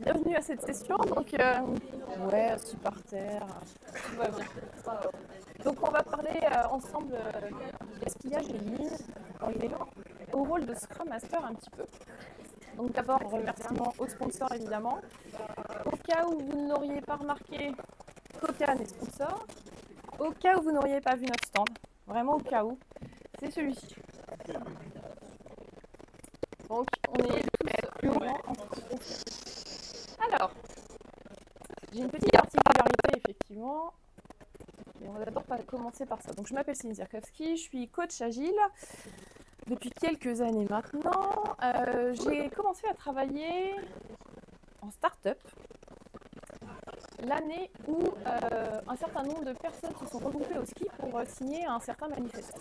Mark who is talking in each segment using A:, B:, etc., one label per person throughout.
A: Bienvenue à cette session. Donc, ouais, assis par terre, tout va bien. Donc, on va parler ensemble gaspillage et lean dans les vélos, au rôle de Scrum Master un petit peu. Donc, d'abord, remerciement aux sponsors évidemment. Au cas où vous n'auriez pas remarqué, Cocan est sponsor. Au cas où vous n'auriez pas vu notre stand, vraiment au cas où, c'est celui-ci. Donc, on est tous vraiment en confiance. Alors, j'ai une petite particularité, effectivement, mais on va d'abord commencer par ça. Donc, je m'appelle Céline Zierkowski, je suis coach agile depuis quelques années maintenant. J'ai commencé à travailler en start-up l'année où un certain nombre de personnes se sont regroupées au ski pour signer un certain manifeste.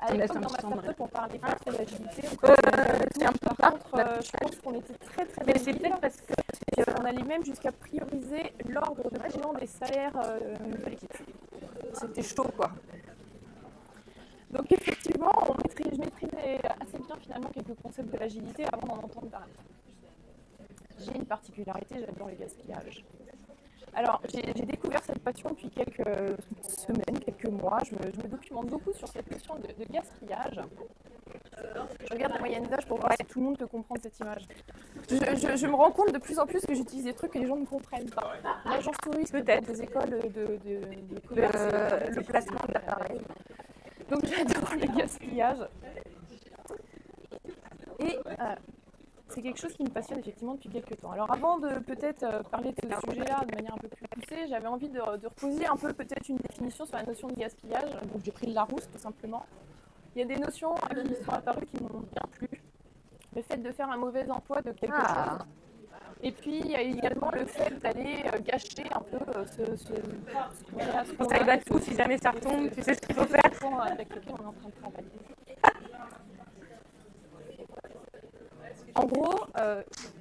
A: À l'époque, dans ma start-up, on parlait pas trop d'agilité. Par contre, je pense qu'on était très agile parce qu'on allait même jusqu'à prioriser l'ordre de paiement des salaires de l'équipe. C'était chaud, quoi. Donc effectivement, je maîtrisais assez bien finalement quelques concepts de l'agilité avant d'en entendre parler. J'ai une particularité, j'adore le gaspillage. Alors, j'ai découvert cette passion depuis quelques semaines, quelques mois. Je me documente beaucoup sur cette question de gaspillage. Je regarde la moyenne d'âge pour voir si tout le monde peut comprendre cette image. Je me rends compte de plus en plus que j'utilise des trucs que les gens ne comprennent pas. L'agence touriste, peut-être, des écoles de commerce, le placement d'appareils. Donc, j'adore le gaspillage. Et c'est quelque chose qui me passionne effectivement depuis quelques temps. Alors avant de peut-être parler de ce sujet-là de manière un peu plus poussée, j'avais envie de reposer un peu peut-être une définition sur la notion de gaspillage. Donc j'ai pris le Larousse tout simplement. Il y a des notions qui sont apparues qui m'ont bien plu. Le fait de faire un mauvais emploi de quelque chose. Et puis il y a également le fait d'aller gâcher un peu ce qu'on a tout, si jamais ça retombe, tu sais ce qu'il faut faire. Avec lequel on est en train de travailler. En gros,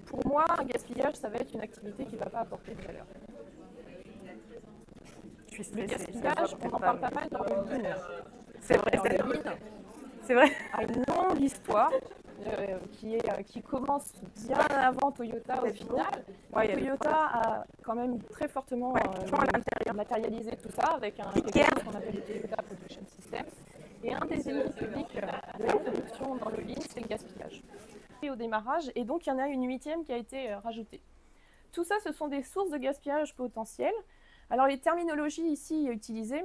A: pour moi, un gaspillage, ça va être une activité qui ne va pas apporter de valeur. Le gaspillage, on en parle pas mal dans le lean. C'est vrai, le lean, c'est vrai, a une longue histoire qui commence bien avant Toyota au final. Ouais, Toyota a quand même très fortement matérialisé tout ça avec quelque chose qu'on appelle le Toyota Production System. Et un des ennemis publics de la production dans le lean, c'est le gaspillage. Au démarrage, et donc il y en a une huitième qui a été rajoutée. Tout ça, ce sont des sources de gaspillage potentielles. Alors les terminologies ici utilisées,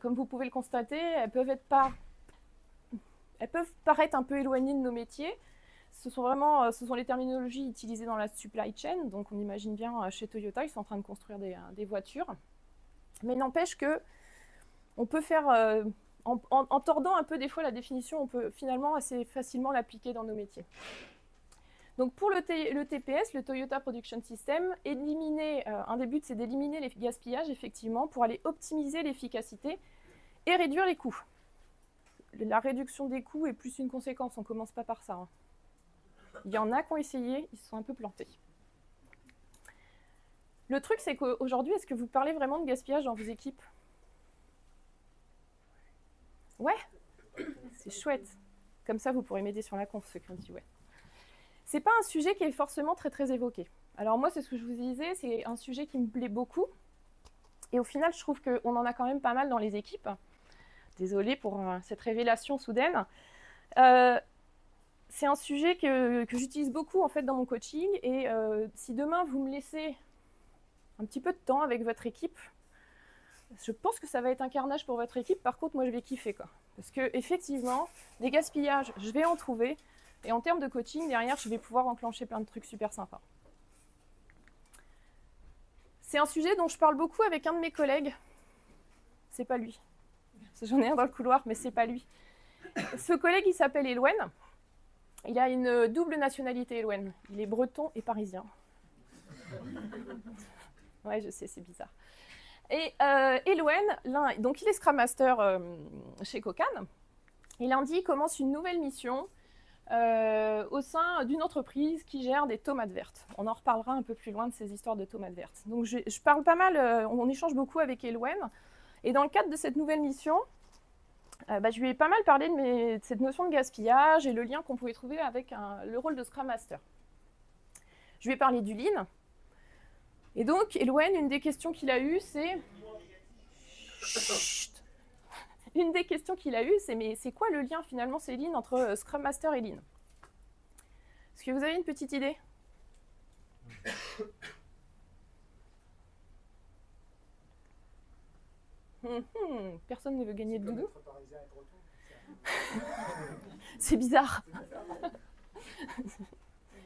A: comme vous pouvez le constater, elles peuvent paraître un peu éloignées de nos métiers. Ce sont les terminologies utilisées dans la supply chain, donc on imagine bien chez Toyota, ils sont en train de construire des voitures. Mais n'empêche que on peut faire... En tordant un peu des fois la définition, on peut finalement assez facilement l'appliquer dans nos métiers. Donc pour le TPS, le Toyota Production System, un des buts c'est d'éliminer les gaspillages effectivement pour aller optimiser l'efficacité et réduire les coûts. La réduction des coûts est plus une conséquence, on ne commence pas par ça. Hein. Il y en a qui ont essayé, ils se sont un peu plantés. Le truc c'est qu'aujourd'hui, est-ce que vous parlez vraiment de gaspillage dans vos équipes ? Ouais, c'est chouette. Comme ça, vous pourrez m'aider sur la conf, ceux qui ont dit ouais. C'est pas un sujet qui est forcément très évoqué. Alors moi, c'est ce que je vous disais, c'est un sujet qui me plaît beaucoup. Et au final, je trouve qu'on en a quand même pas mal dans les équipes. Désolée pour cette révélation soudaine. C'est un sujet que j'utilise beaucoup en fait dans mon coaching. Et si demain, vous me laissez un petit peu de temps avec votre équipe, je pense que ça va être un carnage pour votre équipe. Par contre, moi, je vais kiffer, quoi. Parce qu'effectivement, des gaspillages, je vais en trouver. Et en termes de coaching, derrière, je vais pouvoir enclencher plein de trucs super sympas. C'est un sujet dont je parle beaucoup avec un de mes collègues. C'est pas lui. J'en ai un dans le couloir, mais c'est pas lui. Ce collègue, il s'appelle Elouen. Il a une double nationalité, Elouen. Il est breton et parisien. Ouais, je sais, c'est bizarre. Et Elouen, donc il est Scrum Master chez Cocan. Et lundi, il commence une nouvelle mission au sein d'une entreprise qui gère des tomates vertes. On en reparlera un peu plus loin de ces histoires de tomates vertes. Donc je parle pas mal, on échange beaucoup avec Elouen. Et dans le cadre de cette nouvelle mission, je lui ai pas mal parlé de cette notion de gaspillage et le lien qu'on pouvait trouver avec le rôle de Scrum Master. Je vais parler du Lean. Et donc, Elouen, une des questions qu'il a eues, c'est... Chut. Une des questions qu'il a eues, c'est mais c'est quoi le lien finalement, Céline, entre Scrum Master et Lean? Est-ce que vous avez une petite idée? Personne ne veut gagner de doudou. C'est bizarre.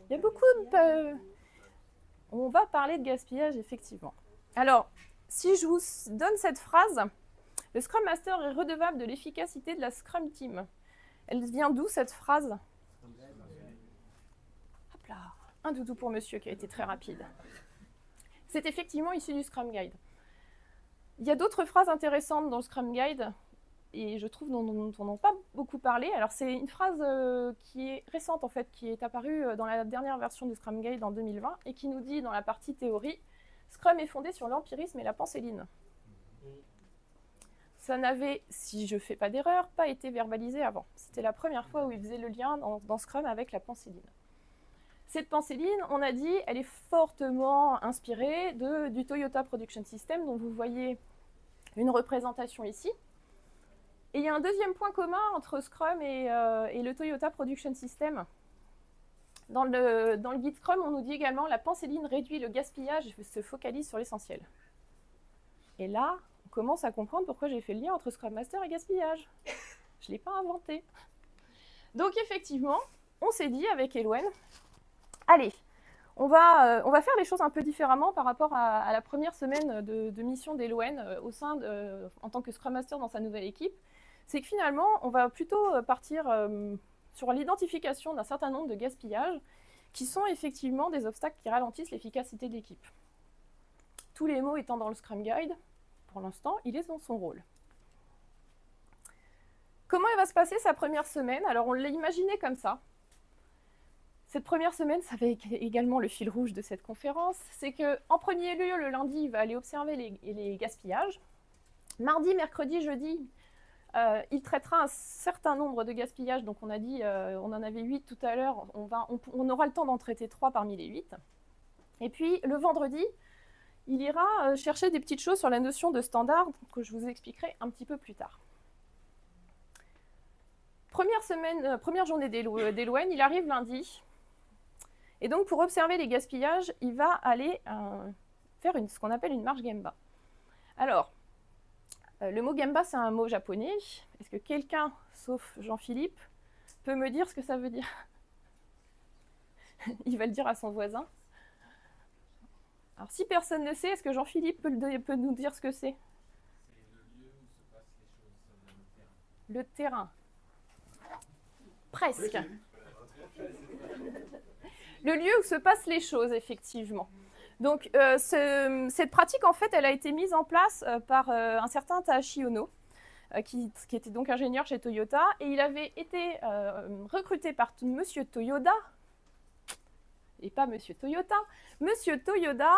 A: Il y a beaucoup de... On va parler de gaspillage, effectivement. Alors, si je vous donne cette phrase, le Scrum Master est redevable de l'efficacité de la Scrum Team. Elle vient d'où, cette phrase? Hop là, un doudou pour monsieur qui a été très rapide. C'est effectivement issu du Scrum Guide. Il y a d'autres phrases intéressantes dans le Scrum Guide, et je trouve dont on n'a pas beaucoup parlé. Alors c'est une phrase qui est récente en fait, qui est apparue dans la dernière version du Scrum Guide en 2020, et qui nous dit dans la partie théorie, Scrum est fondé sur l'empirisme et la pensée Lean. Ça n'avait, si je ne fais pas d'erreur, pas été verbalisé avant. C'était la première fois où il faisait le lien dans Scrum avec la pensée Lean. Cette pensée Lean, on a dit, elle est fortement inspirée du Toyota Production System, dont vous voyez une représentation ici. Et il y a un deuxième point commun entre Scrum et le Toyota Production System. Dans le guide Scrum, on nous dit également la pensée Lean réduit le gaspillage et se focalise sur l'essentiel. Et là, on commence à comprendre pourquoi j'ai fait le lien entre Scrum Master et gaspillage. Je ne l'ai pas inventé. Donc effectivement, on s'est dit avec Elouen, allez, on va faire les choses un peu différemment par rapport à la première semaine de mission d'Elouen en tant que Scrum Master dans sa nouvelle équipe. C'est que finalement, on va plutôt partir sur l'identification d'un certain nombre de gaspillages qui sont effectivement des obstacles qui ralentissent l'efficacité de l'équipe. Tous les mots étant dans le Scrum Guide, pour l'instant, il est dans son rôle. Comment elle va se passer sa première semaine? Alors, on l'a imaginé comme ça. Cette première semaine, ça va être également le fil rouge de cette conférence, c'est qu'en premier lieu, le lundi, il va aller observer les gaspillages. Mardi, mercredi, jeudi, il traitera un certain nombre de gaspillages. Donc, on a dit, on en avait 8 tout à l'heure, on aura le temps d'en traiter 3 parmi les 8. Et puis, le vendredi, il ira chercher des petites choses sur la notion de standard que je vous expliquerai un petit peu plus tard. Première journée d'Elouen, il arrive lundi. Et donc, pour observer les gaspillages, il va aller faire ce qu'on appelle une marche Gemba. Alors, le mot Gemba, c'est un mot japonais. Est-ce que quelqu'un, sauf Jean-Philippe, peut me dire ce que ça veut dire? Il va le dire à son voisin. Alors, si personne ne sait, est-ce que Jean-Philippe peut nous dire ce que c'est?
B: C'est le lieu où se passent les choses,
A: le terrain. Presque. Le lieu où se passent les choses, effectivement. Donc, cette pratique, en fait, elle a été mise en place par un certain Takashi Ono, qui était donc ingénieur chez Toyota, et il avait été recruté par Monsieur Toyoda, et pas Monsieur Toyota, Monsieur Toyoda,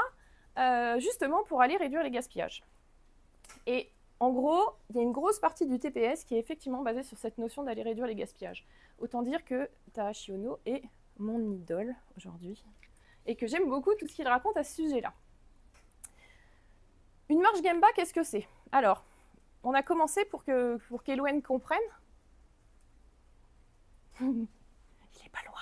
A: justement pour aller réduire les gaspillages. Et en gros, il y a une grosse partie du TPS qui est effectivement basée sur cette notion d'aller réduire les gaspillages. Autant dire que Takashi Ono est mon idole aujourd'hui, et que j'aime beaucoup tout ce qu'il raconte à ce sujet-là. Une marche Gemba, qu'est-ce que c'est? Alors, on a commencé pour qu'Elouen comprenne. Il n'est pas loin.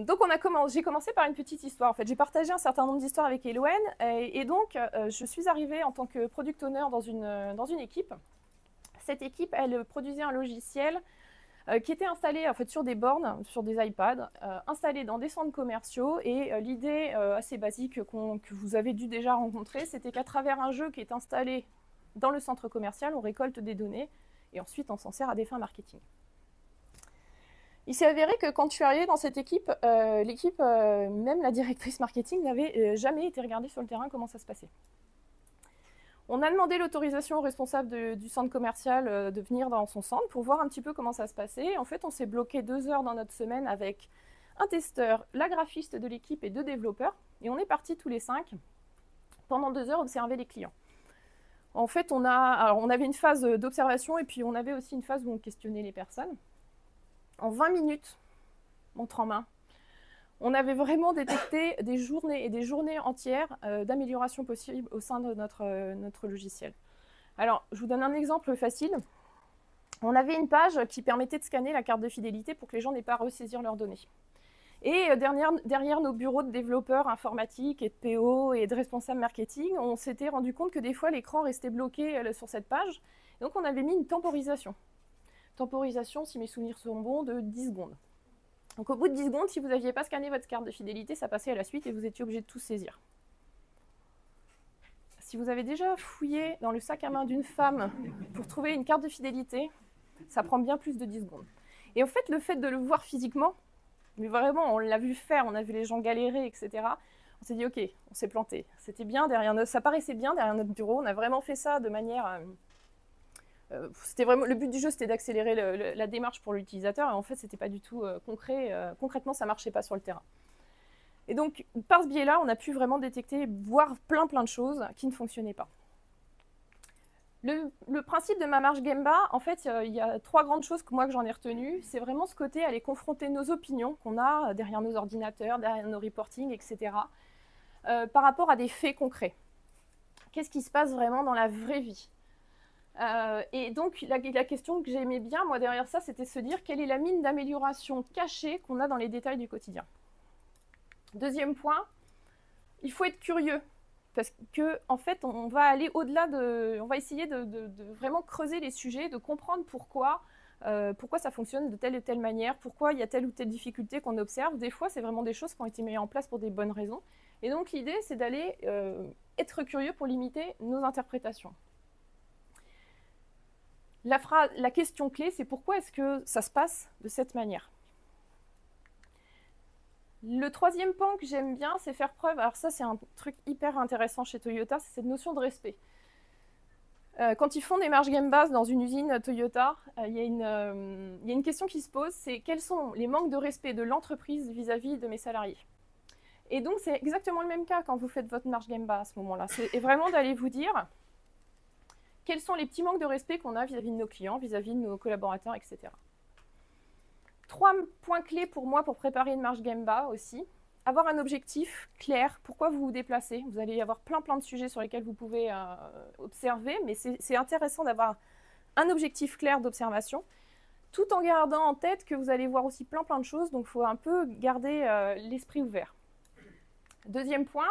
A: Donc, j'ai commencé par une petite histoire. En fait, j'ai partagé un certain nombre d'histoires avec Elouen, et donc, je suis arrivée en tant que product owner dans une équipe. Cette équipe, elle produisait un logiciel qui était installé en fait, sur des bornes, sur des iPads, installé dans des centres commerciaux. Et l'idée assez basique que vous avez dû déjà rencontrer, c'était qu'à travers un jeu qui est installé dans le centre commercial, on récolte des données et ensuite on s'en sert à des fins marketing. Il s'est avéré que quand je suis arrivée dans cette équipe, l'équipe, même la directrice marketing, n'avait jamais été regardée sur le terrain comment ça se passait. On a demandé l'autorisation au responsable du centre commercial de venir dans son centre pour voir un petit peu comment ça se passait. En fait, on s'est bloqué 2 heures dans notre semaine avec un testeur, la graphiste de l'équipe et 2 développeurs. Et on est partis tous les 5 pendant 2 heures observer les clients. En fait, on avait une phase d'observation et puis on avait aussi une phase où on questionnait les personnes. En 20 minutes, montre en main, On avait vraiment détecté des journées et des journées entières d'amélioration possible au sein de notre logiciel. Alors, je vous donne un exemple facile. On avait une page qui permettait de scanner la carte de fidélité pour que les gens n'aient pas à ressaisir leurs données. Et derrière nos bureaux de développeurs informatiques et de PO et de responsables marketing, on s'était rendu compte que des fois, l'écran restait bloqué sur cette page. Donc, on avait mis une temporisation. Temporisation, si mes souvenirs sont bons, de 10 secondes. Donc, au bout de 10 secondes, si vous n'aviez pas scanné votre carte de fidélité, ça passait à la suite et vous étiez obligé de tout saisir. Si vous avez déjà fouillé dans le sac à main d'une femme pour trouver une carte de fidélité, ça prend bien plus de 10 secondes. Et en fait, le fait de le voir physiquement, mais vraiment, on l'a vu faire, on a vu les gens galérer, etc. On s'est dit, ok, on s'est planté. C'était bien ça paraissait bien derrière notre bureau. On a vraiment fait ça de manière... le but du jeu, c'était d'accélérer la démarche pour l'utilisateur. Et en fait, c'était pas du tout concret. Concrètement, ça marchait pas sur le terrain. Et donc, par ce biais-là, on a pu vraiment détecter, voir plein de choses qui ne fonctionnaient pas. Le principe de ma marche Gemba, en fait, il y a 3 grandes choses que j'en ai retenues. C'est vraiment ce côté, aller confronter nos opinions qu'on a derrière nos ordinateurs, derrière nos reportings, etc., par rapport à des faits concrets. Qu'est-ce qui se passe vraiment dans la vraie vie ? Et donc, la question que j'aimais bien, moi, derrière ça, c'était se dire quelle est la mine d'amélioration cachée qu'on a dans les détails du quotidien. Deuxième point, il faut être curieux. Parce qu'en fait, on va aller au-delà on va essayer de vraiment creuser les sujets, de comprendre pourquoi ça fonctionne de telle et telle manière, pourquoi il y a telle ou telle difficulté qu'on observe. Des fois, c'est vraiment des choses qui ont été mises en place pour des bonnes raisons. Et donc, l'idée, c'est d'aller être curieux pour limiter nos interprétations. La question clé, c'est pourquoi est-ce que ça se passe de cette manière ? Le troisième point que j'aime bien, c'est faire preuve, alors ça c'est un truc hyper intéressant chez Toyota, c'est cette notion de respect. Quand ils font des marches Gemba dans une usine Toyota, il y a une question qui se pose, c'est quels sont les manques de respect de l'entreprise vis-à-vis de mes salariés. Et donc c'est exactement le même cas quand vous faites votre marche Gemba à ce moment-là. C'est vraiment d'aller vous dire quels sont les petits manques de respect qu'on a vis-à-vis de nos clients, vis-à-vis de nos collaborateurs, etc. 3 points clés pour moi pour préparer une marche Gemba aussi. Avoir un objectif clair, pourquoi vous vous déplacez. Vous allez y avoir plein de sujets sur lesquels vous pouvez observer, mais c'est intéressant d'avoir un objectif clair d'observation, tout en gardant en tête que vous allez voir aussi plein de choses, donc il faut un peu garder l'esprit ouvert. Deuxième point,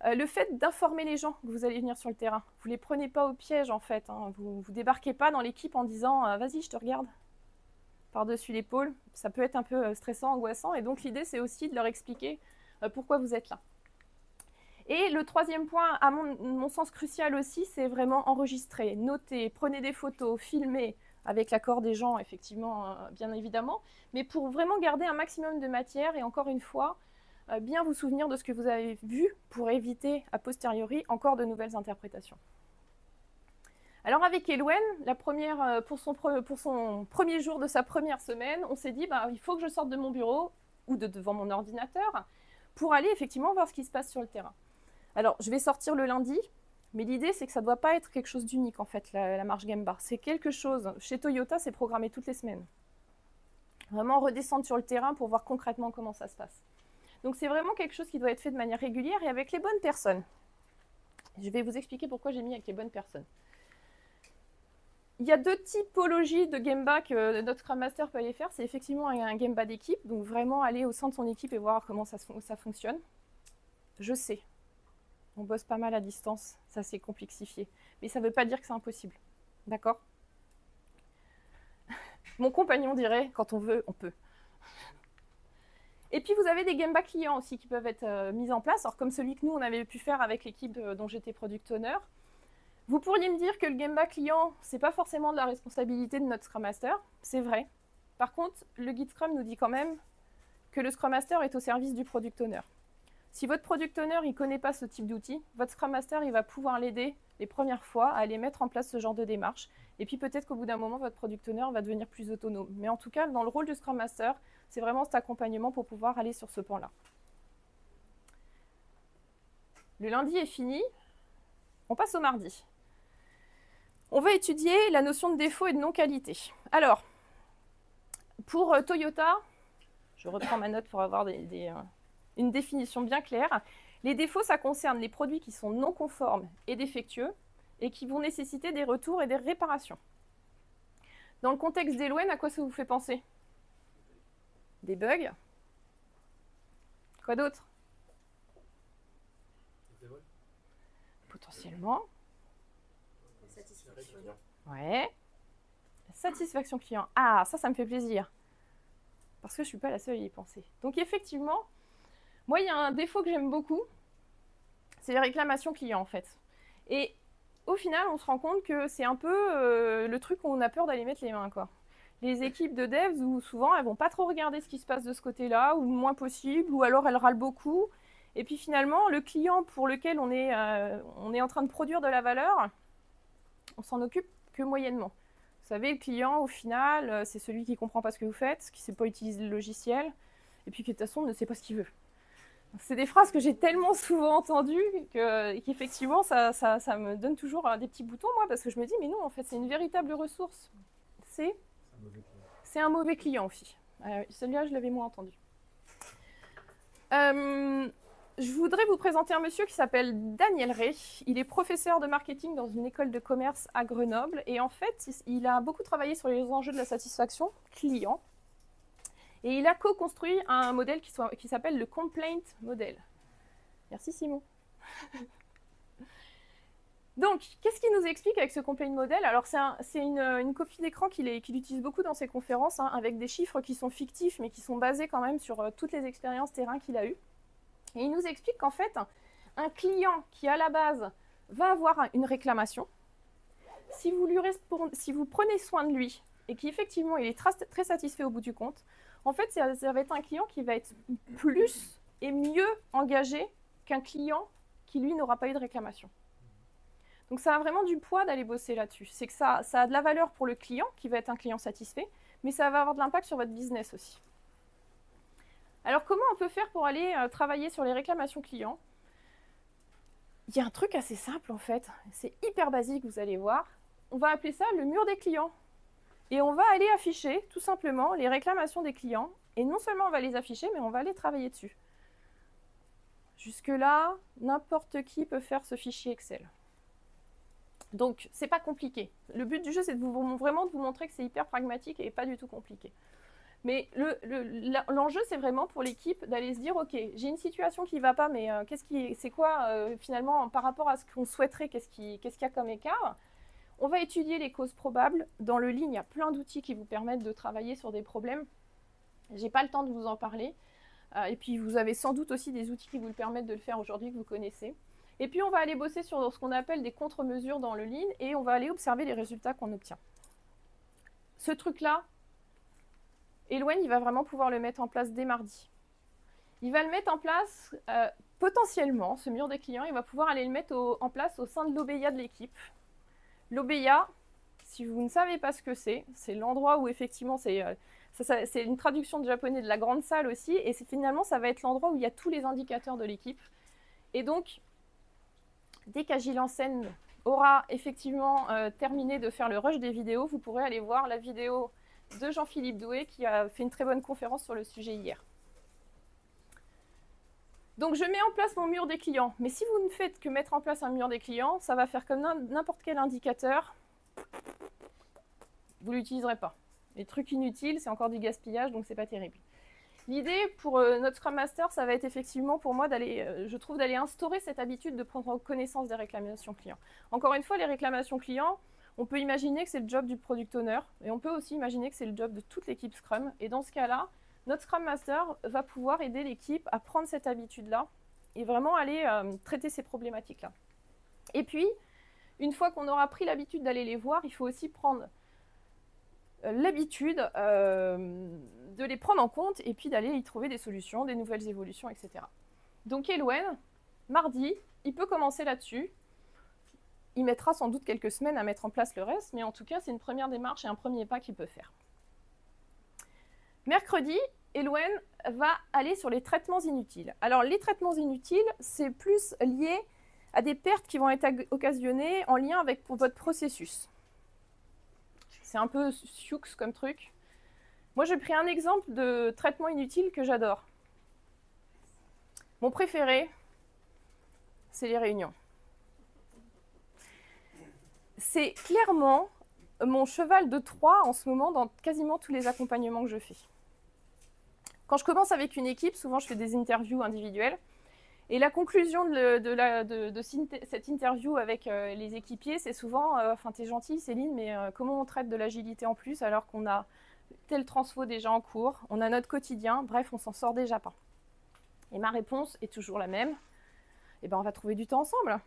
A: le fait d'informer les gens que vous allez venir sur le terrain. Vous ne les prenez pas au piège en fait, hein. Vous ne débarquez pas dans l'équipe en disant « vas-y, je te regarde ». Par-dessus l'épaule, ça peut être un peu stressant, angoissant, et donc l'idée c'est aussi de leur expliquer pourquoi vous êtes là. Et le troisième point, à mon sens crucial aussi, c'est vraiment enregistrer, noter, prenez des photos, filmer, avec l'accord des gens, effectivement, bien évidemment, mais pour vraiment garder un maximum de matière, et encore une fois, bien vous souvenir de ce que vous avez vu pour éviter, a posteriori, encore de nouvelles interprétations. Alors avec Elouen, pour son premier jour de sa première semaine, on s'est dit il faut que je sorte de mon bureau ou devant mon ordinateur pour aller effectivement voir ce qui se passe sur le terrain. Alors je vais sortir le lundi, mais l'idée c'est que ça ne doit pas être quelque chose d'unique en fait, la marche Gemba. C'est quelque chose, chez Toyota c'est programmé toutes les semaines. Vraiment redescendre sur le terrain pour voir concrètement comment ça se passe. Donc c'est vraiment quelque chose qui doit être fait de manière régulière et avec les bonnes personnes. Je vais vous expliquer pourquoi j'ai mis avec les bonnes personnes. Il y a 2 typologies de Gemba que notre Scrum Master peut aller faire. C'est effectivement un Gemba d'équipe, donc vraiment aller au sein de son équipe et voir comment ça fonctionne. Je sais, on bosse pas mal à distance, ça s'est complexifié. Mais ça ne veut pas dire que c'est impossible. D'accord ? Mon compagnon dirait, quand on veut, on peut. Et puis vous avez des Gemba clients aussi qui peuvent être mis en place, alors comme celui que nous on avait pu faire avec l'équipe dont j'étais Product Owner. Vous pourriez me dire que le Gemba client, c'est pas forcément de la responsabilité de notre Scrum Master, c'est vrai. Par contre, le guide Scrum nous dit quand même que le Scrum Master est au service du Product Owner. Si votre Product Owner ne connaît pas ce type d'outil, votre Scrum Master il va pouvoir l'aider les premières fois à aller mettre en place ce genre de démarche. Et puis peut-être qu'au bout d'un moment, votre Product Owner va devenir plus autonome. Mais en tout cas, dans le rôle du Scrum Master, c'est vraiment cet accompagnement pour pouvoir aller sur ce pan-là. Le lundi est fini, on passe au mardi. On va étudier la notion de défaut et de non-qualité. Alors, pour Toyota, Je reprends ma note pour avoir une définition bien claire. Les défauts, ça concerne les produits qui sont non conformes et défectueux et qui vont nécessiter des retours et des réparations. Dans le contexte d'Elouen, à quoi ça vous fait penser? Des bugs? Quoi d'autre? Potentiellement.
C: Satisfaction.
A: Ouais. Satisfaction client. Ah, ça me fait plaisir. Parce que je ne suis pas la seule à y penser. Donc effectivement, moi, il y a un défaut que j'aime beaucoup. C'est les réclamations clients, en fait. Et au final, on se rend compte que c'est un peu le truc où on a peur d'aller mettre les mains, quoi. Les équipes de devs, où souvent, elles vont pas trop regarder ce qui se passe de ce côté-là, ou le moins possible, ou alors elles râlent beaucoup. Et puis finalement, le client pour lequel on est en train de produire de la valeur, on s'en occupe que moyennement. Vous savez, le client, au final, c'est celui qui ne comprend pas ce que vous faites, qui ne sait pas utiliser le logiciel, et puis qui, de toute façon, ne sait pas ce qu'il veut. C'est des phrases que j'ai tellement souvent entendues qu'effectivement, ça me donne toujours des petits boutons, moi, parce que je me dis, mais non, en fait, c'est une véritable ressource. C'est un mauvais client aussi. Celui-là, je l'avais moins entendu. Je voudrais vous présenter un monsieur qui s'appelle Daniel Rey. Il est professeur de marketing dans une école de commerce à Grenoble. Et en fait, il a beaucoup travaillé sur les enjeux de la satisfaction client. Et il a co-construit un modèle qui s'appelle le Complaint Model. Merci Simon. Donc, qu'est-ce qu'il nous explique avec ce Complaint Model? Alors, c'est une copie d'écran qu'il utilise beaucoup dans ses conférences, hein, avec des chiffres qui sont fictifs, mais qui sont basés quand même sur toutes les expériences terrain qu'il a eues. Et il nous explique qu'en fait, un client qui, à la base, va avoir une réclamation, si vous prenez soin de lui et qu'effectivement, il est très satisfait au bout du compte, en fait, ça va être un client qui va être plus et mieux engagé qu'un client qui, lui, n'aura pas eu de réclamation. Donc, ça a vraiment du poids d'aller bosser là-dessus. C'est que ça a de la valeur pour le client, qui va être un client satisfait, mais ça va avoir de l'impact sur votre business aussi. Alors, comment on peut faire pour aller travailler sur les réclamations clients? Il y a un truc assez simple, en fait. C'est hyper basique, vous allez voir. On va appeler ça le mur des clients. Et on va aller afficher, tout simplement, les réclamations des clients. Et non seulement on va les afficher, mais on va aller travailler dessus. Jusque-là, n'importe qui peut faire ce fichier Excel. Donc, c'est pas compliqué. Le but du jeu, c'est vraiment de vous montrer que c'est hyper pragmatique et pas du tout compliqué. Mais l'enjeu, c'est vraiment pour l'équipe d'aller se dire, OK, j'ai une situation qui ne va pas, mais c'est quoi finalement par rapport à ce qu'on souhaiterait, qu'est-ce qu'il y a comme écart? On va étudier les causes probables. Dans le Lean, il y a plein d'outils qui vous permettent de travailler sur des problèmes. Je n'ai pas le temps de vous en parler. Et puis, vous avez sans doute aussi des outils qui vous permettent de le faire aujourd'hui que vous connaissez. Et puis, on va aller bosser sur ce qu'on appelle des contre-mesures dans le Lean et on va aller observer les résultats qu'on obtient. Ce truc-là, Elouen, il va vraiment pouvoir le mettre en place dès mardi. Il va le mettre en place, potentiellement, ce mur des clients, il va pouvoir aller le mettre en place au sein de l'OBEIA de l'équipe. L'OBEIA, si vous ne savez pas ce que c'est l'endroit où effectivement, c'est une traduction de japonais de la grande salle aussi, et finalement, ça va être l'endroit où il y a tous les indicateurs de l'équipe. Et donc, dès qu'Agile en scène aura effectivement terminé de faire le rush des vidéos, vous pourrez aller voir la vidéo de Jean-Philippe Doué qui a fait une très bonne conférence sur le sujet hier. Donc je mets en place mon mur des clients, mais si vous ne faites que mettre en place un mur des clients, ça va faire comme n'importe quel indicateur, vous ne l'utiliserez pas. Les trucs inutiles, c'est encore du gaspillage, donc c'est pas terrible. L'idée pour notre Scrum Master, ça va être effectivement pour moi d'aller, je trouve, d'aller instaurer cette habitude de prendre connaissance des réclamations clients. Encore une fois, les réclamations clients, on peut imaginer que c'est le job du Product Owner, et on peut aussi imaginer que c'est le job de toute l'équipe Scrum. Et dans ce cas-là, notre Scrum Master va pouvoir aider l'équipe à prendre cette habitude-là et vraiment aller traiter ces problématiques-là. Et puis, une fois qu'on aura pris l'habitude d'aller les voir, il faut aussi prendre l'habitude de les prendre en compte et puis d'aller y trouver des solutions, des nouvelles évolutions, etc. Donc Elouen, mardi, il peut commencer là-dessus. Il mettra sans doute quelques semaines à mettre en place le reste, mais en tout cas, c'est une première démarche et un premier pas qu'il peut faire. Mercredi, Elouen va aller sur les traitements inutiles. Alors, les traitements inutiles, c'est plus lié à des pertes qui vont être occasionnées en lien avec votre processus. C'est un peu sioux comme truc. Moi, j'ai pris un exemple de traitement inutile que j'adore. Mon préféré, c'est les réunions. C'est clairement mon cheval de Troie en ce moment dans quasiment tous les accompagnements que je fais. Quand je commence avec une équipe, souvent je fais des interviews individuelles. Et la conclusion de cette interview avec les équipiers, c'est souvent « T'es gentille Céline, mais comment on traite de l'agilité en plus alors qu'on a tel transfo déjà en cours, on a notre quotidien, bref, on s'en sort déjà pas ». Et ma réponse est toujours la même. Eh ben, on va trouver du temps ensemble.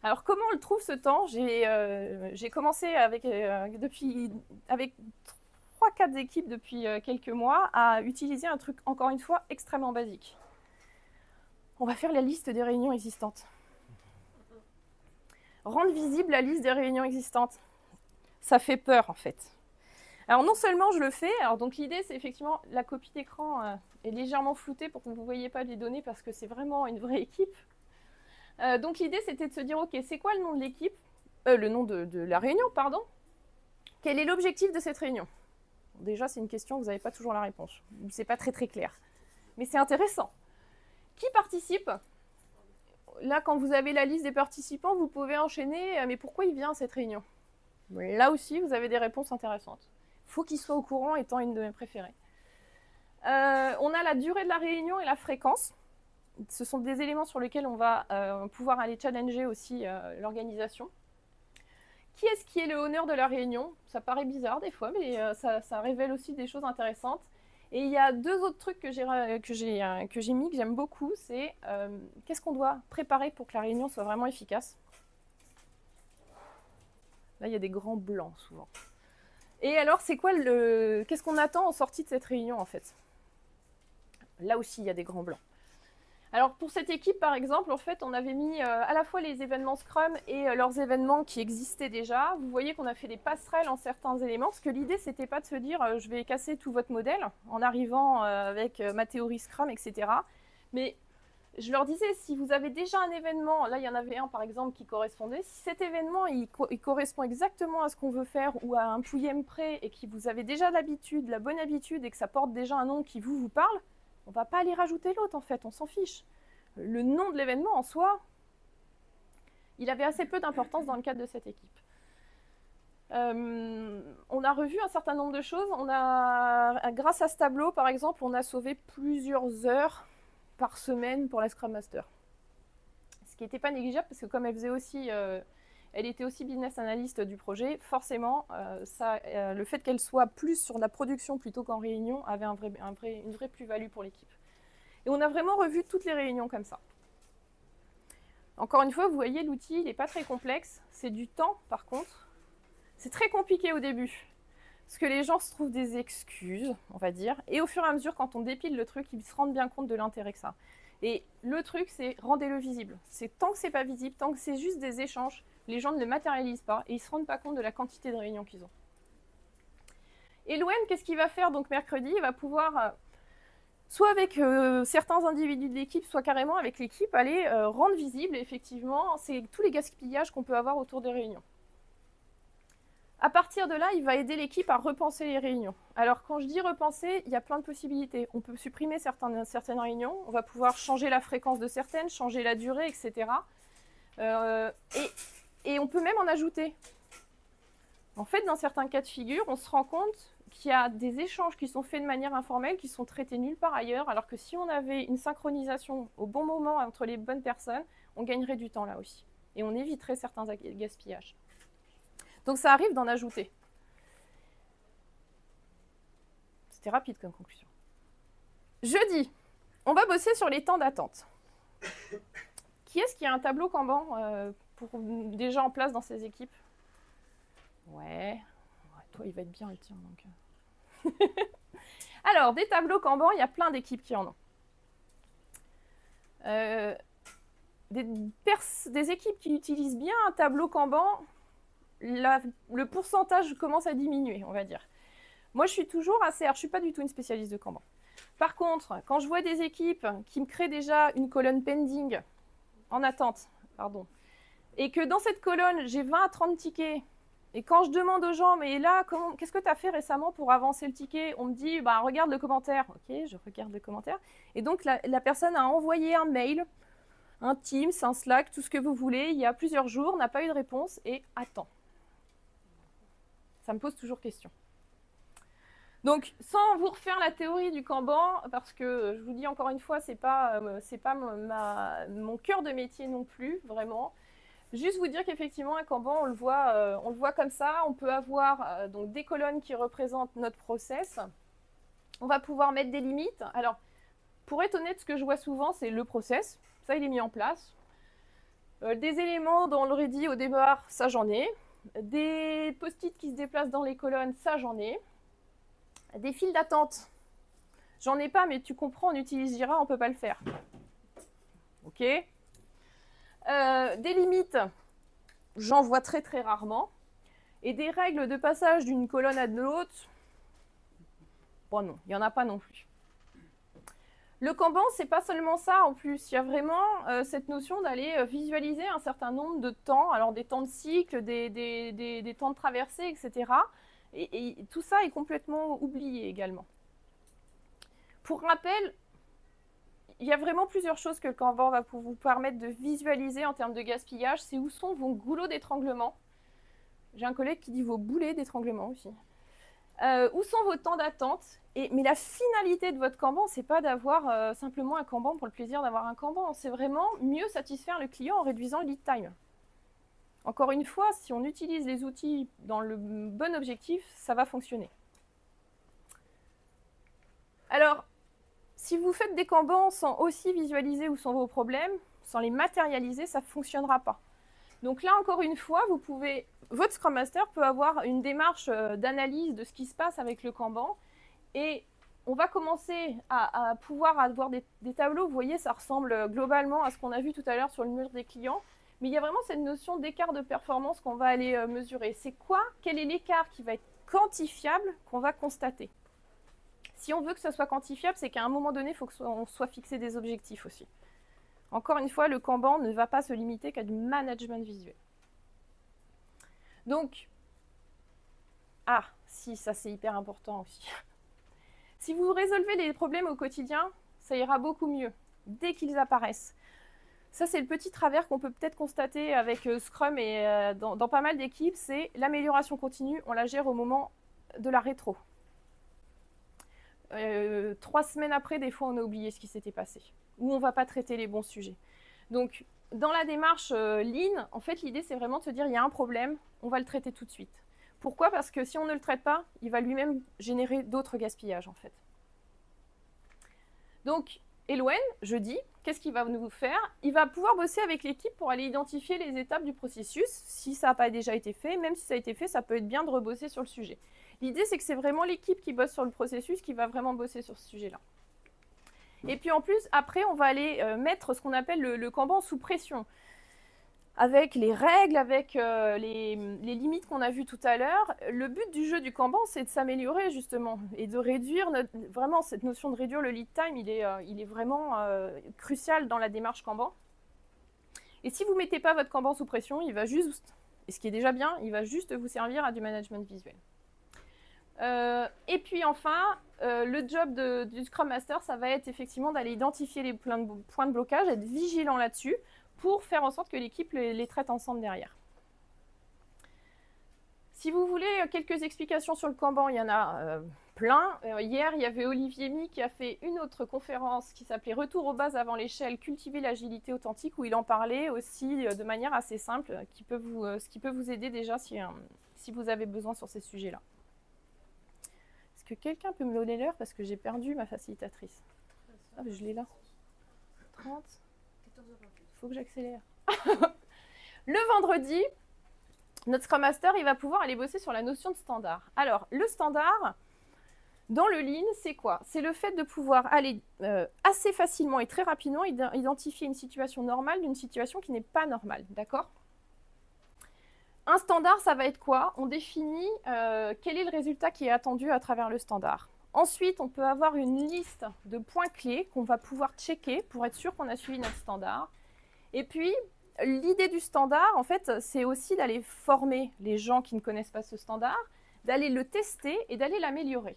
A: Alors, comment on le trouve ce temps? J'ai commencé avec 3-4 équipes depuis quelques mois à utiliser un truc, encore une fois, extrêmement basique. On va faire la liste des réunions existantes. Rendre visible la liste des réunions existantes. Ça fait peur, en fait. Alors, non seulement je le fais, donc l'idée, c'est effectivement, la copie d'écran est légèrement floutée pour que vous ne voyez pas les données parce que c'est vraiment une vraie équipe. Donc l'idée, c'était de se dire, ok, c'est quoi le nom de l'équipe, le nom de la réunion, pardon. Quel est l'objectif de cette réunion? Déjà, c'est une question, vous n'avez pas toujours la réponse. C'est pas très très clair. Mais c'est intéressant. Qui participe? Là, quand vous avez la liste des participants, vous pouvez enchaîner, mais pourquoi il vient à cette réunion? Là aussi, vous avez des réponses intéressantes. Il faut qu'il soit au courant, étant une de mes préférées. On a la durée de la réunion et la fréquence. Ce sont des éléments sur lesquels on va pouvoir aller challenger aussi l'organisation. Qui est-ce qui est le honneur de la réunion? Ça paraît bizarre des fois, mais ça révèle aussi des choses intéressantes. Et il y a 2 autres trucs que j'ai mis, que j'aime beaucoup, c'est qu'est-ce qu'on doit préparer pour que la réunion soit vraiment efficace? Là, il y a des grands blancs souvent. Et alors, c'est quoi qu'est-ce qu'on attend en sortie de cette réunion, en fait? Là aussi, il y a des grands blancs. Alors, pour cette équipe, par exemple, en fait, on avait mis à la fois les événements Scrum et leurs événements qui existaient déjà. Vous voyez qu'on a fait des passerelles en certains éléments, parce que l'idée, c'était pas de se dire je vais casser tout votre modèle en arrivant avec ma théorie Scrum, etc. Mais je leur disais, si vous avez déjà un événement, là, il y en avait un, par exemple, qui correspondait, si cet événement, il correspond exactement à ce qu'on veut faire ou à un pouillem prêt et que vous avez déjà l'habitude, la bonne habitude et que ça porte déjà un nom qui vous parle, on ne va pas aller rajouter l'autre, en fait, on s'en fiche. Le nom de l'événement, en soi, il avait assez peu d'importance dans le cadre de cette équipe. On a revu un certain nombre de choses. Grâce à ce tableau, par exemple, on a sauvé plusieurs heures par semaine pour la Scrum Master. Ce qui n'était pas négligeable, parce que comme elle était aussi business analyst du projet, forcément, le fait qu'elle soit plus sur la production plutôt qu'en réunion avait une vraie plus-value pour l'équipe. Et on a vraiment revu toutes les réunions comme ça. Encore une fois, vous voyez, l'outil, il n'est pas très complexe. C'est du temps, par contre. C'est très compliqué au début, parce que les gens se trouvent des excuses, on va dire. Et au fur et à mesure, quand on dépile le truc, ils se rendent bien compte de l'intérêt que ça a. Et le truc, c'est rendez-le visible. Tant que c'est pas visible, tant que c'est juste des échanges, les gens ne le matérialisent pas et ils ne se rendent pas compte de la quantité de réunions qu'ils ont. Et l'OM, qu'est-ce qu'il va faire donc mercredi? Il va pouvoir, soit avec certains individus de l'équipe, soit carrément avec l'équipe, aller rendre visible, effectivement, tous les gaspillages qu'on peut avoir autour des réunions. À partir de là, il va aider l'équipe à repenser les réunions. Alors, quand je dis repenser, il y a plein de possibilités. On peut supprimer certaines réunions, on va pouvoir changer la fréquence de certaines, changer la durée, etc. Et on peut même en ajouter. En fait, dans certains cas de figure, on se rend compte qu'il y a des échanges qui sont faits de manière informelle, qui sont traités nulle part ailleurs, alors que si on avait une synchronisation au bon moment entre les bonnes personnes, on gagnerait du temps là aussi. Et on éviterait certains gaspillages. Donc ça arrive d'en ajouter. C'était rapide comme conclusion. Jeudi, on va bosser sur les temps d'attente. Qui est-ce qui a un tableau Kanban déjà en place dans ses équipes? Ouais, toi il va être bien le tien. Donc. Alors, des tableaux Kanban, il y a plein d'équipes qui en ont. Des équipes qui utilisent bien un tableau Kanban, le pourcentage commence à diminuer, on va dire. Moi, je suis toujours assez... Alors, je ne suis pas du tout une spécialiste de Kanban. Par contre, quand je vois des équipes qui me créent déjà une colonne pending, en attente, pardon, et que dans cette colonne, j'ai 20 à 30 tickets Et quand je demande aux gens, mais là, qu'est-ce que tu as fait récemment pour avancer le ticket? On me dit, bah, regarde le commentaire. Ok, je regarde le commentaire. Et donc, la personne a envoyé un mail, un Teams, un Slack, tout ce que vous voulez, il y a plusieurs jours, n'a pas eu de réponse et attend. Ça me pose toujours question. Donc, sans vous refaire la théorie du Kanban, parce que je vous dis encore une fois, c'est pas mon cœur de métier non plus, vraiment. Juste vous dire qu'effectivement, un Kanban, on le voit comme ça. On peut avoir donc des colonnes qui représentent notre process. On va pouvoir mettre des limites. Alors, pour être honnête, ce que je vois souvent, c'est le process. Ça, il est mis en place. Des éléments dans le ready au départ, ça, j'en ai. Des post-it qui se déplacent dans les colonnes, ça, j'en ai. Des files d'attente. J'en ai pas, mais tu comprends, on utilise Jira, on ne peut pas le faire. OK. Des limites, j'en vois très très rarement. Et des règles de passage d'une colonne à l'autre, bon non, il n'y en a pas non plus. Le Kanban, c'est pas seulement ça en plus. Il y a vraiment cette notion d'aller visualiser un certain nombre de temps, alors des temps de cycle, des temps de traversée, etc. Et tout ça est complètement oublié également. Pour rappel, il y a vraiment plusieurs choses que le Kanban va vous permettre de visualiser en termes de gaspillage. C'est où sont vos goulots d'étranglement. J'ai un collègue qui dit vos boulets d'étranglement aussi. Où sont vos temps d'attente? Mais la finalité de votre Kanban, c'est pas d'avoir simplement un Kanban pour le plaisir d'avoir un Kanban. C'est vraiment mieux satisfaire le client en réduisant le lead time. Encore une fois, si on utilise les outils dans le bon objectif, ça va fonctionner. Alors, si vous faites des Kanbans sans aussi visualiser où sont vos problèmes, sans les matérialiser, ça ne fonctionnera pas. Donc là, encore une fois, votre Scrum Master peut avoir une démarche d'analyse de ce qui se passe avec le Kanban. Et on va commencer à pouvoir avoir des tableaux. Vous voyez, ça ressemble globalement à ce qu'on a vu tout à l'heure sur le mur des clients. Mais il y a vraiment cette notion d'écart de performance qu'on va aller mesurer. C'est quoi? Quel est l'écart qui va être quantifiable qu'on va constater? Si on veut que ça soit quantifiable, c'est qu'à un moment donné, il faut qu'on soit fixé des objectifs aussi. Encore une fois, le Kanban ne va pas se limiter qu'à du management visuel. Donc, si, ça c'est hyper important aussi. Si vous résolvez les problèmes au quotidien, ça ira beaucoup mieux, dès qu'ils apparaissent. Ça, c'est le petit travers qu'on peut peut-être constater avec Scrum et dans pas mal d'équipes, c'est l'amélioration continue, on la gère au moment de la rétro. 3 semaines après, des fois, on a oublié ce qui s'était passé, ou on ne va pas traiter les bons sujets. Donc, dans la démarche Lean, en fait, l'idée, c'est vraiment de se dire, il y a un problème, on va le traiter tout de suite. Pourquoi? Parce que si on ne le traite pas, il va lui-même générer d'autres gaspillages, en fait. Donc, Elouen, jeudi, qu'est-ce qu'il va nous faire? Il va pouvoir bosser avec l'équipe pour aller identifier les étapes du processus, si ça n'a pas déjà été fait. Même si ça a été fait, ça peut être bien de rebosser sur le sujet. L'idée, c'est que c'est vraiment l'équipe qui bosse sur le processus qui va vraiment bosser sur ce sujet-là. Et puis en plus, après, on va aller mettre ce qu'on appelle le Kanban sous pression. Avec les règles, avec les limites qu'on a vues tout à l'heure. Le but du jeu du Kanban, c'est de s'améliorer justement et de réduire, vraiment cette notion de réduire le lead time, il est vraiment crucial dans la démarche Kanban. Et si vous ne mettez pas votre Kanban sous pression, il va juste, et ce qui est déjà bien, il va juste vous servir à du management visuel. Et puis enfin, le job du Scrum Master, ça va être effectivement d'aller identifier les points de blocage, être vigilant là-dessus, pour faire en sorte que l'équipe les traite ensemble derrière. Si vous voulez quelques explications sur le Kanban, il y en a plein. Hier, il y avait Olivier Mi qui a fait une autre conférence qui s'appelait « Retour aux bases avant l'échelle, cultiver l'agilité authentique » où il en parlait aussi de manière assez simple, ce qui peut vous aider déjà si vous avez besoin sur ces sujets-là. Est-ce que quelqu'un peut me donner l'heure parce que j'ai perdu ma facilitatrice? Ah, mais je l'ai là. 30. Il faut que j'accélère. Le vendredi, notre Scrum Master, il va pouvoir aller bosser sur la notion de standard. Alors, le standard, dans le Lean, c'est quoi? C'est le fait de pouvoir aller assez facilement et très rapidement identifier une situation normale d'une situation qui n'est pas normale, d'accord? Un standard, ça va être quoi? On définit quel est le résultat qui est attendu à travers le standard. Ensuite, on peut avoir une liste de points clés qu'on va pouvoir checker pour être sûr qu'on a suivi notre standard. Et puis, l'idée du standard, en fait, c'est aussi d'aller former les gens qui ne connaissent pas ce standard, d'aller le tester et d'aller l'améliorer.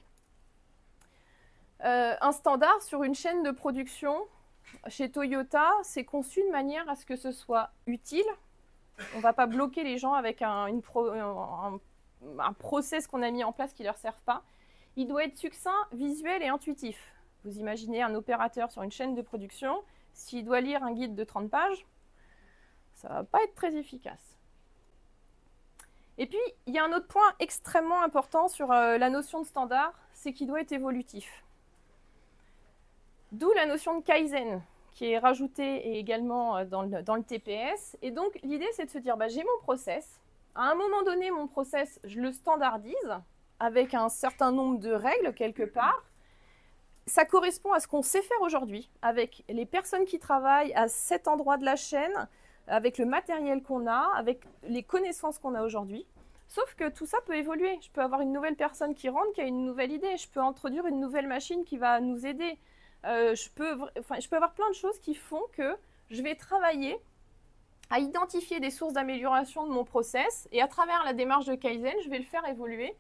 A: Un standard sur une chaîne de production, chez Toyota, c'est conçu de manière à ce que ce soit utile. On ne va pas bloquer les gens avec un process qu'on a mis en place qui ne leur sert pas. Il doit être succinct, visuel et intuitif. Vous imaginez un opérateur sur une chaîne de production, s'il doit lire un guide de 30 pages, ça ne va pas être très efficace. Et puis, il y a un autre point extrêmement important sur la notion de standard, c'est qu'il doit être évolutif. D'où la notion de Kaizen, qui est rajoutée également dans le TPS. Et donc, l'idée, c'est de se dire, j'ai mon process. À un moment donné, mon process, je le standardise avec un certain nombre de règles quelque part. Ça correspond à ce qu'on sait faire aujourd'hui, avec les personnes qui travaillent à cet endroit de la chaîne, avec le matériel qu'on a, avec les connaissances qu'on a aujourd'hui. Sauf que tout ça peut évoluer. Je peux avoir une nouvelle personne qui rentre, qui a une nouvelle idée. Je peux introduire une nouvelle machine qui va nous aider. Je peux avoir plein de choses qui font que je vais travailler à identifier des sources d'amélioration de mon process et à travers la démarche de Kaizen, je vais le faire évoluer.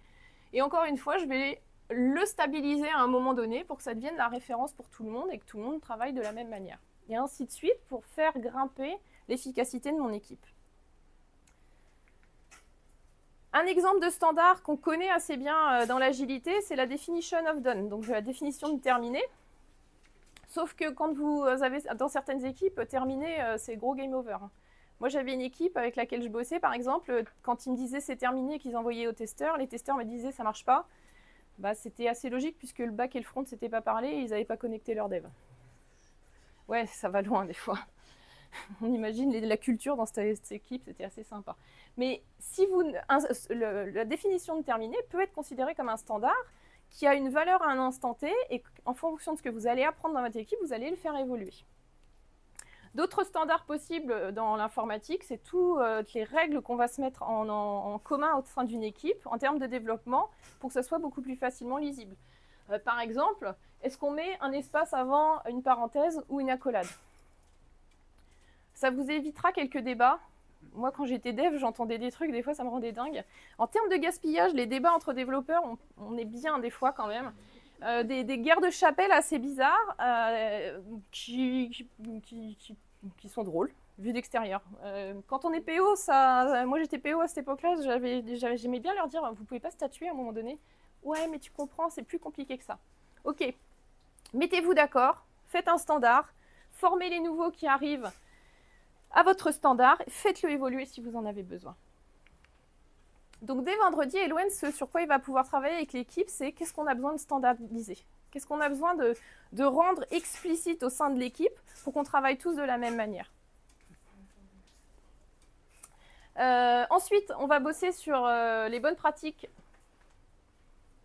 A: Et encore une fois, je vais le stabiliser à un moment donné pour que ça devienne la référence pour tout le monde et que tout le monde travaille de la même manière. Et ainsi de suite pour faire grimper l'efficacité de mon équipe. Un exemple de standard qu'on connaît assez bien dans l'agilité, c'est la definition of done, donc la définition de terminé. Sauf que quand vous avez, dans certaines équipes, terminé, c'est gros game over. Moi, j'avais une équipe avec laquelle je bossais, par exemple, quand ils me disaient c'est terminé et qu'ils envoyaient aux testeurs, les testeurs me disaient ça marche pas. C'était assez logique puisque le back et le front ne s'étaient pas parlé et ils n'avaient pas connecté leur dev. Ouais, ça va loin des fois. On imagine la culture dans cette équipe, c'était assez sympa. Mais si la définition de terminé peut être considérée comme un standard qui a une valeur à un instant T et en fonction de ce que vous allez apprendre dans votre équipe, vous allez le faire évoluer. D'autres standards possibles dans l'informatique, c'est toutes les règles qu'on va se mettre en commun au sein d'une équipe en termes de développement pour que ça soit beaucoup plus facilement lisible. Par exemple, est-ce qu'on met un espace avant une parenthèse ou une accolade? Ça vous évitera quelques débats. Moi, quand j'étais dev, j'entendais des trucs, des fois, ça me rendait dingue. En termes de gaspillage, les débats entre développeurs, on est bien des fois quand même. Des guerres de chapelle assez bizarres qui sont drôles, vues d'extérieur. Quand on est PO, moi j'étais PO à cette époque-là, j'aimais bien leur dire, vous pouvez pas statuer à un moment donné. Ouais, mais tu comprends, c'est plus compliqué que ça. Ok, mettez-vous d'accord, faites un standard, formez les nouveaux qui arrivent à votre standard, faites-le évoluer si vous en avez besoin. Donc dès vendredi, Elouen, ce sur quoi il va pouvoir travailler avec l'équipe, c'est qu'est-ce qu'on a besoin de standardiser. Qu'est-ce qu'on a besoin de rendre explicite au sein de l'équipe pour qu'on travaille tous de la même manière. Ensuite, on va bosser sur les bonnes pratiques.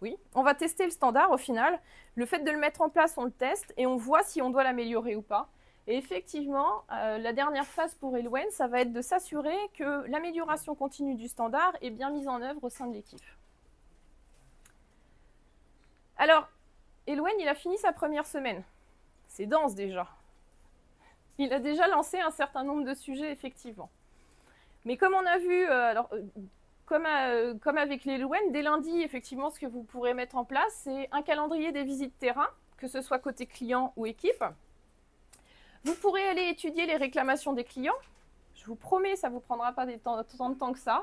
A: Oui, on va tester le standard au final. Le fait de le mettre en place, on le teste et on voit si on doit l'améliorer ou pas. Et effectivement, la dernière phase pour Elouen, ça va être de s'assurer que l'amélioration continue du standard est bien mise en œuvre au sein de l'équipe. Alors, Elouen, il a fini sa première semaine. C'est dense déjà. Il a déjà lancé un certain nombre de sujets, effectivement. Mais comme on a vu, comme avec les Elouen, dès lundi, effectivement, ce que vous pourrez mettre en place, c'est un calendrier des visites terrain, que ce soit côté client ou équipe. Vous pourrez aller étudier les réclamations des clients. Je vous promets, ça ne vous prendra pas tant de temps que ça.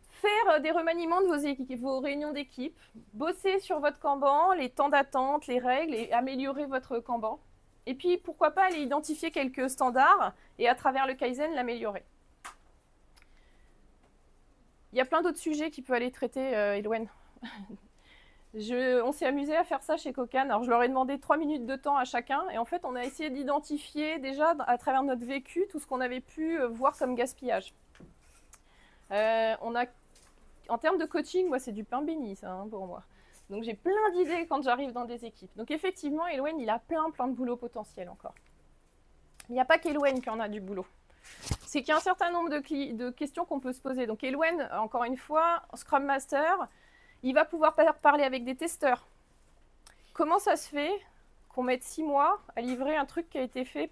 A: Faire des remaniements de vos réunions d'équipe. Bosser sur votre Kanban, les temps d'attente, les règles et améliorer votre Kanban. Et puis, pourquoi pas aller identifier quelques standards et à travers le Kaizen, l'améliorer. Il y a plein d'autres sujets qui peuvent aller traiter, Elouen. On s'est amusé à faire ça chez Cocan. Alors, je leur ai demandé 3 minutes de temps à chacun. Et en fait, on a essayé d'identifier déjà, à travers notre vécu, tout ce qu'on avait pu voir comme gaspillage. En termes de coaching, moi, c'est du pain béni, ça, hein, pour moi. Donc, j'ai plein d'idées quand j'arrive dans des équipes. Donc, effectivement, Elouen, il a plein de boulot potentiel encore. Il n'y a pas qu'Elouen qui en a du boulot. C'est qu'il y a un certain nombre de questions qu'on peut se poser. Donc, Elouen, encore une fois, Scrum Master, il va pouvoir parler avec des testeurs. Comment ça se fait qu'on mette 6 mois à livrer un truc qui a été fait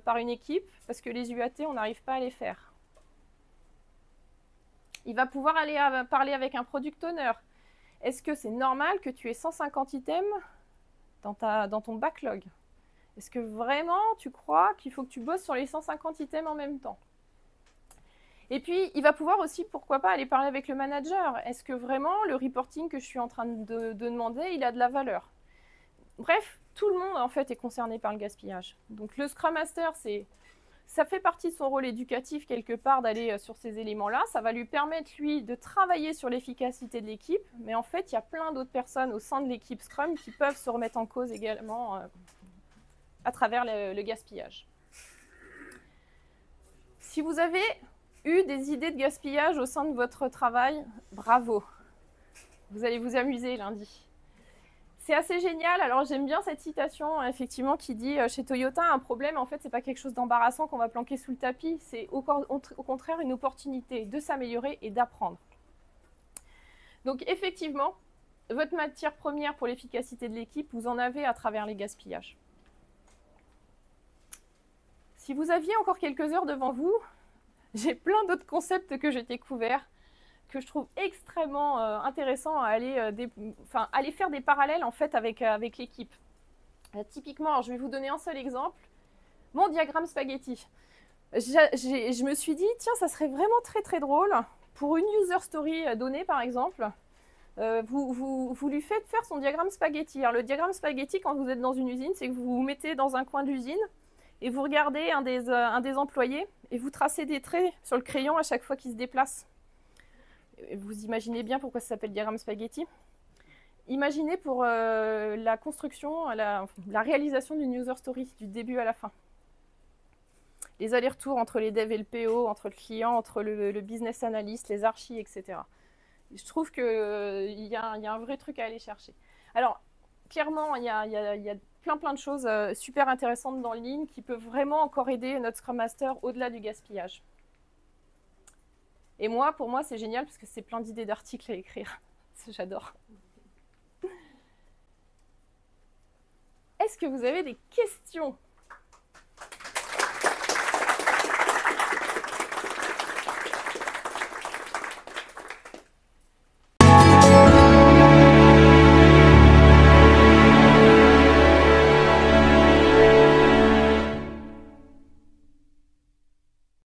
A: par une équipe parce que les UAT, on n'arrive pas à les faire. Il va pouvoir aller parler avec un product owner. Est-ce que c'est normal que tu aies 150 items dans ton backlog? Est-ce que vraiment tu crois qu'il faut que tu bosses sur les 150 items en même temps? Et puis, il va pouvoir aussi, pourquoi pas, aller parler avec le manager. Est-ce que vraiment le reporting que je suis en train de demander, il a de la valeur? Bref, tout le monde en fait est concerné par le gaspillage. Donc le Scrum Master, ça fait partie de son rôle éducatif quelque part d'aller sur ces éléments-là. Ça va lui permettre, lui, de travailler sur l'efficacité de l'équipe. Mais en fait, il y a plein d'autres personnes au sein de l'équipe Scrum qui peuvent se remettre en cause également à travers le gaspillage. Si vous avez eu des idées de gaspillage au sein de votre travail, bravo. Vous allez vous amuser lundi. C'est assez génial. Alors, j'aime bien cette citation, effectivement, qui dit chez Toyota, un problème, en fait, c'est pas quelque chose d'embarrassant qu'on va planquer sous le tapis. C'est au contraire une opportunité de s'améliorer et d'apprendre. Donc, effectivement, votre matière première pour l'efficacité de l'équipe, vous en avez à travers les gaspillages. Si vous aviez encore quelques heures devant vous, j'ai plein d'autres concepts que j'ai découverts, que je trouve extrêmement intéressant à aller faire des parallèles en fait avec l'équipe. Typiquement, alors, je vais vous donner un seul exemple, mon diagramme spaghetti. Je me suis dit, tiens, ça serait vraiment très très drôle pour une user story donnée par exemple. Vous lui faites faire son diagramme spaghetti. Alors, le diagramme spaghetti, quand vous êtes dans une usine, c'est que vous vous mettez dans un coin de l'usine et vous regardez un des employés et vous tracez des traits sur le crayon à chaque fois qu'il se déplace. Vous imaginez bien pourquoi ça s'appelle diagramme spaghetti. Imaginez pour la construction, la réalisation d'une user story, du début à la fin. Les allers-retours entre les devs et le PO, entre le client, entre le business analyst, les archis, etc. Je trouve qu'il y a un vrai truc à aller chercher. Alors, clairement, il y a plein de choses super intéressantes dans Lean qui peuvent vraiment encore aider notre Scrum Master au-delà du gaspillage. Et pour moi, c'est génial parce que c'est plein d'idées d'articles à écrire. J'adore. Est-ce que vous avez des questions ?